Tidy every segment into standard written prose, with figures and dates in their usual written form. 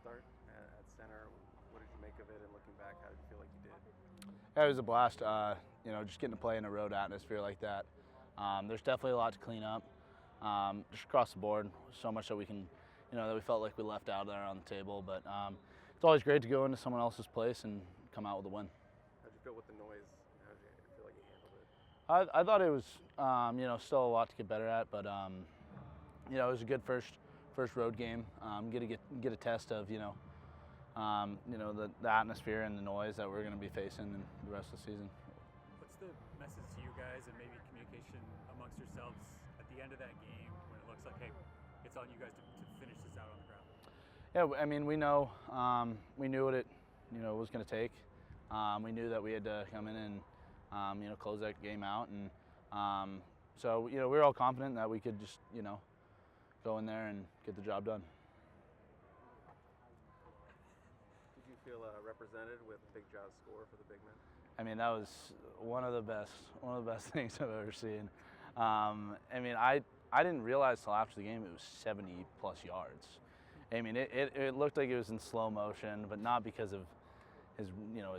start at center. What did you make of it? And looking back, how did you feel like you did? Yeah, it was a blast. Just getting to play in a road atmosphere like that. There's definitely a lot to clean up. Just across the board, so much that we can, that we felt like we left out there on the table. But it's always great to go into someone else's place and come out with a win. How'd you feel with the noise? How did you feel like you handled it? I thought it was, still a lot to get better at, but it was a good first road game. Get a test of the atmosphere and the noise that we're going to be facing in the rest of the season. What's the message to you guys and maybe communication amongst yourselves at the end of that game when it looks like, hey, it's on you guys to finish this out on the ground? Yeah, I mean, we know, we knew what it, was going to take. We knew that we had to come in and, close that game out, and so we were all confident that we could just, go in there and get the job done. Did you feel represented with Big Jaw's score for the big men? I mean, that was one of the best things I've ever seen. I mean, I didn't realize till after the game it was 70+ yards. I mean, it looked like it was in slow motion, but not because of his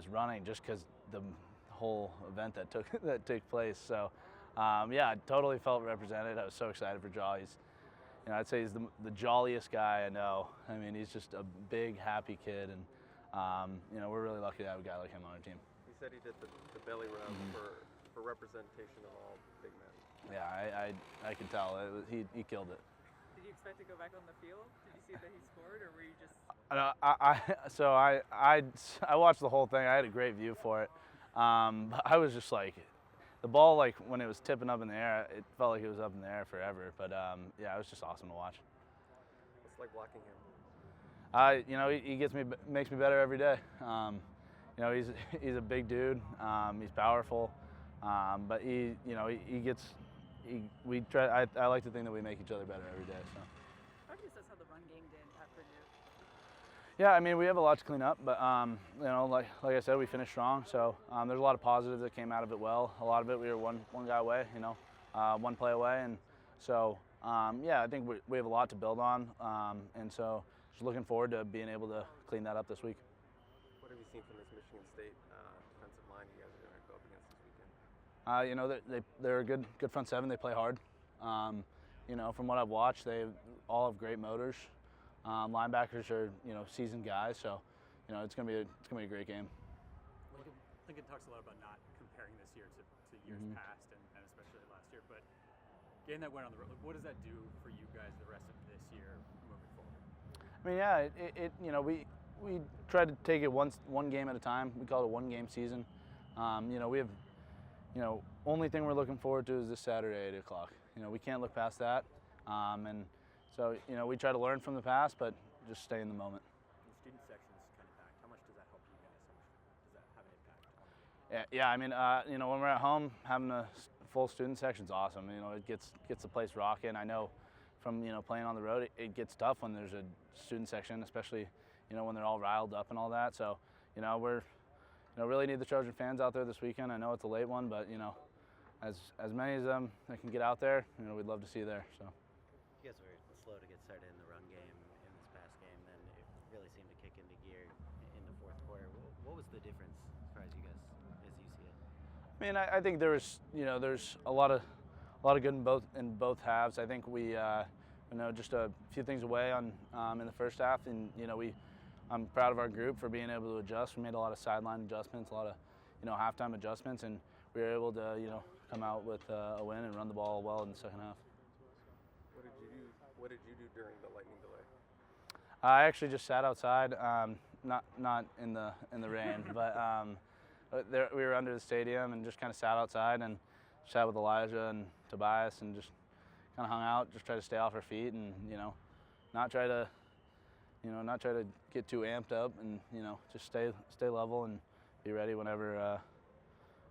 running, just because the whole event that took place. So, yeah, I totally felt represented. I was so excited for Jaw. I'd say he's the jolliest guy I know. I mean, he's just a big, happy kid, and we're really lucky to have a guy like him on our team. He said he did the belly rub for representation of all big men. Yeah, I could tell. He killed it. Did you expect to go back on the field? Did you see that he scored, or were you just? I watched the whole thing. I had a great view for it. But I was just like, the ball, like when it was tipping up in the air, it felt like it was up in the air forever. But yeah, it was just awesome to watch. What's it like blocking him? He makes me better every day. He's a big dude. He's powerful, but I like to think that we make each other better every day. So. How would you assess how the run game did at Purdue? Yeah, I mean, we have a lot to clean up, but like I said, we finished strong. So there's a lot of positives that came out of it. Well, a lot of it we were one guy away, one play away, and so yeah, I think we have a lot to build on, and so just looking forward to being able to clean that up this week. What have you seen from this Michigan State defensive line you guys are going to go up against this weekend? They're a good front seven. They play hard. From what I've watched, they all have great motors. Linebackers are seasoned guys, so it's gonna be a great game. Lincoln talks a lot about not comparing this year to years past and especially last year, but getting that win on the road, what does that do for you guys the rest of this year moving forward? I mean, yeah, we tried to take it one game at a time. We call it a one-game season. We have, only thing we're looking forward to is this Saturday at 8 o'clock. We can't look past that, and so we try to learn from the past, but just stay in the moment. The student section is kind of packed. How much does that help you guys? How much does that have an impact? Yeah, I mean, when we're at home, having a full student section is awesome. It gets the place rocking. I know from playing on the road, it gets tough when there's a student section, especially when they're all riled up and all that. So we're really need the Trojan fans out there this weekend. I know it's a late one, but as many of them that can get out there, we'd love to see there. So. You guys were slow to get started in the run game in this past game, then it really seemed to kick into gear in the fourth quarter. What was the difference as far as you guys, as you see it? I mean, I think there's a lot of good in both halves. I think we just a few things away in the first half, and I'm proud of our group for being able to adjust. We made a lot of sideline adjustments, a lot of halftime adjustments, and we were able to come out with a win and run the ball well in the second half. What did you do during the lightning delay? I actually just sat outside, not in the rain, but we were under the stadium and just kind of sat outside and chat with Elijah and Tobias and just kind of hung out, just try to stay off our feet and not try to get too amped up and just stay level and be ready whenever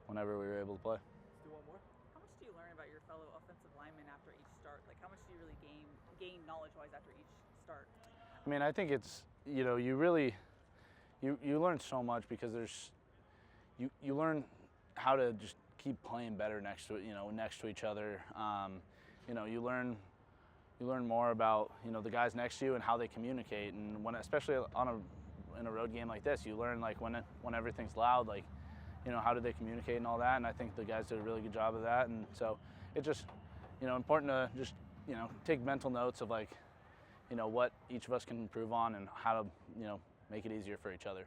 we were able to play. Let's do one more. How much do you learn about your fellow offensive linemen after each start? Like, how much do you really gain knowledge-wise after each start? I mean, I think it's you really learn so much because you learn how to just keep playing better next to each other. You learn you learn more about, you know, the guys next to you and how they communicate. And when, especially in a road game like this, you learn like when everything's loud, like, you know, how do they communicate and all that. And I think the guys did a really good job of that. And so it's just, you know, important to just, you know, take mental notes of like, you know, what each of us can improve on and how to, you know, make it easier for each other.